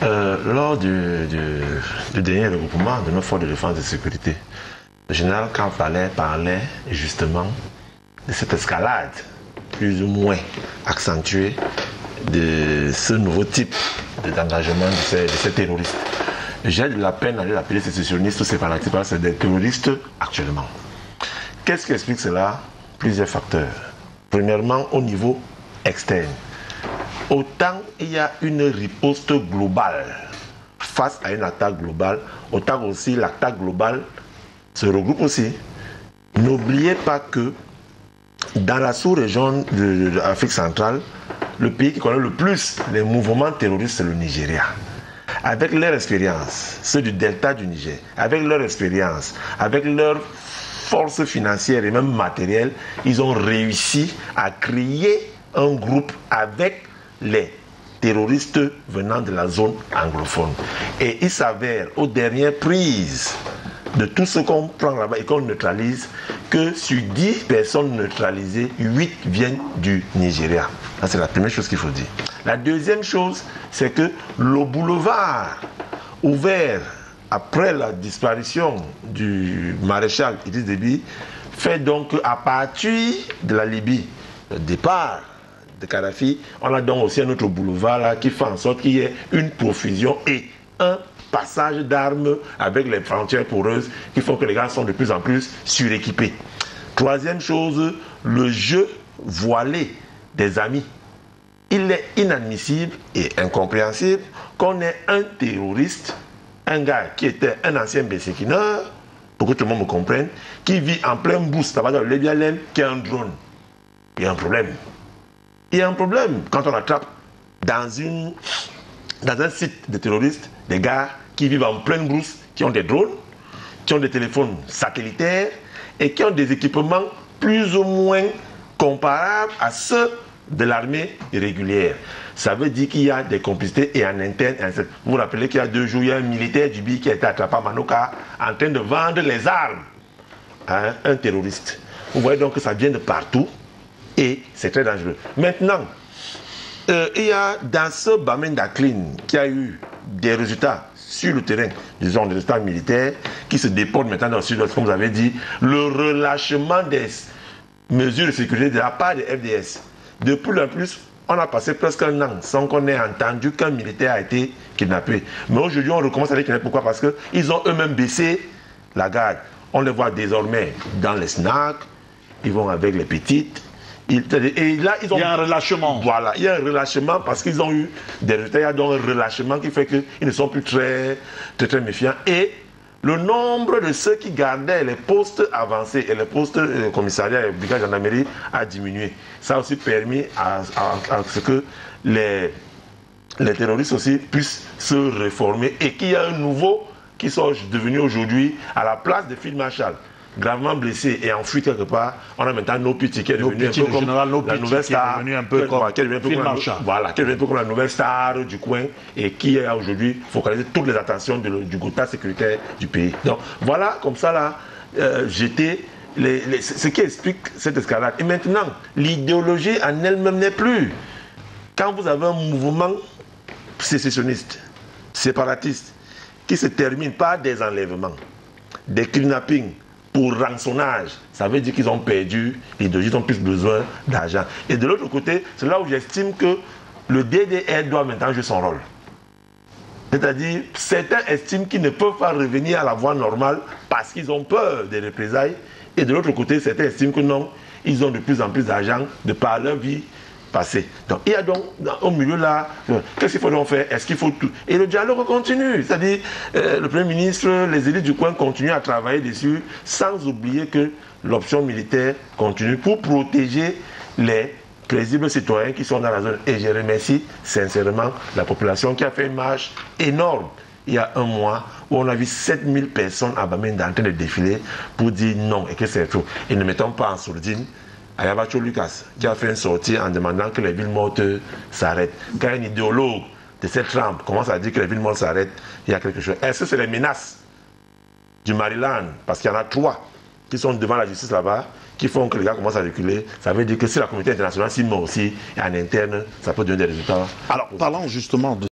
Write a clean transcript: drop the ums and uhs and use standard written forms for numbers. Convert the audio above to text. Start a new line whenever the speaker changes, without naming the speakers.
Lors du dernier regroupement de nos forces de défense et de sécurité, le général Kamfalé parlait justement de cette escalade plus ou moins accentuée de ce nouveau type d'engagement de ces terroristes. J'ai de la peine à les appeler sécessionnistes ou séparatistes parce que c'est des terroristes actuellement. Qu'est-ce qui explique cela? Plusieurs facteurs. Premièrement, au niveau externe. Autant il y a une riposte globale face à une attaque globale, autant aussi l'attaque globale se regroupe aussi. N'oubliez pas que dans la sous-région de l'Afrique centrale, le pays qui connaît le plus les mouvements terroristes, c'est le Nigeria. Avec leur expérience, ceux du delta du Niger, avec leur expérience, avec leur force financière et même matérielle, ils ont réussi à créer un groupe avec les terroristes venant de la zone anglophone. Et il s'avère aux dernières prises de tout ce qu'on prend là-bas et qu'on neutralise, que sur 10 personnes neutralisées, 8 viennent du Nigeria. Ça, c'est la première chose qu'il faut dire. La deuxième chose, c'est que le boulevard ouvert après la disparition du maréchal Idriss Déby fait donc à partir de la Libye, le départ de Kadhafi, on a donc aussi un autre boulevard là qui fait en sorte qu'il y ait une profusion et un passage d'armes avec les frontières poreuses qui font que les gars sont de plus en plus suréquipés. Troisième chose, le jeu voilé des amis. Il est inadmissible et incompréhensible qu'on ait un terroriste, un gars qui était un ancien Bessékineur, pour que tout le monde me comprenne, qui vit en plein boost, ça va dans le Lébialem, qui a un drone. Il y a un problème. Il y a un problème quand on attrape dans un site de terroristes des gars qui vivent en pleine brousse, qui ont des drones, qui ont des téléphones satellitaires et qui ont des équipements plus ou moins comparables à ceux de l'armée régulière. Ça veut dire qu'il y a des complicités et en interne. Vous vous rappelez qu'il y a 2 jours, il y a un militaire du BI qui a été attrapé à Manoka en train de vendre les armes à un terroriste. Vous voyez donc que ça vient de partout et c'est très dangereux. Maintenant, il y a dans ce Bamen Daklin qui a eu des résultats sur le terrain, disons des résultats militaires, qui se déportent maintenant dans le sud-ouest, comme vous avez dit, le relâchement des mesures de sécurité de la part des FDS. De plus en plus, on a passé presque un an sans qu'on ait entendu qu'un militaire a été kidnappé. Mais aujourd'hui, on recommence à les kidnapper. Pourquoi? Parce qu'ils ont eux-mêmes baissé la garde. On les voit désormais dans les snacks, ils vont avec les petites. Et là, il y a un relâchement. Voilà, il y a un relâchement parce qu'ils ont eu des résultats. Il y a donc un relâchement qui fait qu'ils ne sont plus très méfiants. Et le nombre de ceux qui gardaient les postes avancés et les postes commissariat et brigade gendarmerie a diminué. Ça a aussi permis à ce que les terroristes aussi puissent se réformer et qu'il y a un nouveau qui sont devenus aujourd'hui à la place de Field Marshal, gravement blessé et en fuite quelque part. On a maintenant Nopiti qui est devenu un peu comme la nouvelle star, qui est devenu un peu comme la nouvelle star du coin et qui a aujourd'hui focalisé toutes les attentions du quota sécuritaire du pays. Donc voilà, comme ça là, ce qui explique cette escalade. Et maintenant, l'idéologie en elle-même n'est plus. Quand vous avez un mouvement sécessionniste, séparatiste, qui se termine par des enlèvements, des kidnappings, pour rançonnage, ça veut dire qu'ils ont perdu l'idéologie, ils ont plus besoin d'argent. Et de l'autre côté, c'est là où j'estime que le DDR doit maintenant jouer son rôle. C'est-à-dire, certains estiment qu'ils ne peuvent pas revenir à la voie normale parce qu'ils ont peur des représailles. Et de l'autre côté, certains estiment que non, ils ont de plus en plus d'argent de par leur vie passée. Donc il y a donc au milieu là, qu'est-ce qu'il faut donc faire? Est-ce qu'il faut tout? Et le dialogue continue. C'est-à-dire, le Premier ministre, les élites du coin continuent à travailler dessus, sans oublier que l'option militaire continue pour protéger les paisibles citoyens qui sont dans la zone. Et je remercie sincèrement la population qui a fait une marche énorme il y a un mois où on a vu 7000 personnes à Bamenda en train de défiler pour dire non et que c'est trop. Et ne mettons pas en sourdine Ayabacho Lucas qui a fait une sortie en demandant que les villes mortes s'arrêtent. Quand un idéologue de cette trempe commence à dire que les villes mortes s'arrêtent, il y a quelque chose. Est-ce que c'est les menaces du Maryland, parce qu'il y en a 3 qui sont devant la justice là-bas, qui font que les gars commencent à reculer? Ça veut dire que si la communauté internationale s'y met aussi, et en interne, ça peut donner des résultats.
Alors, parlons justement de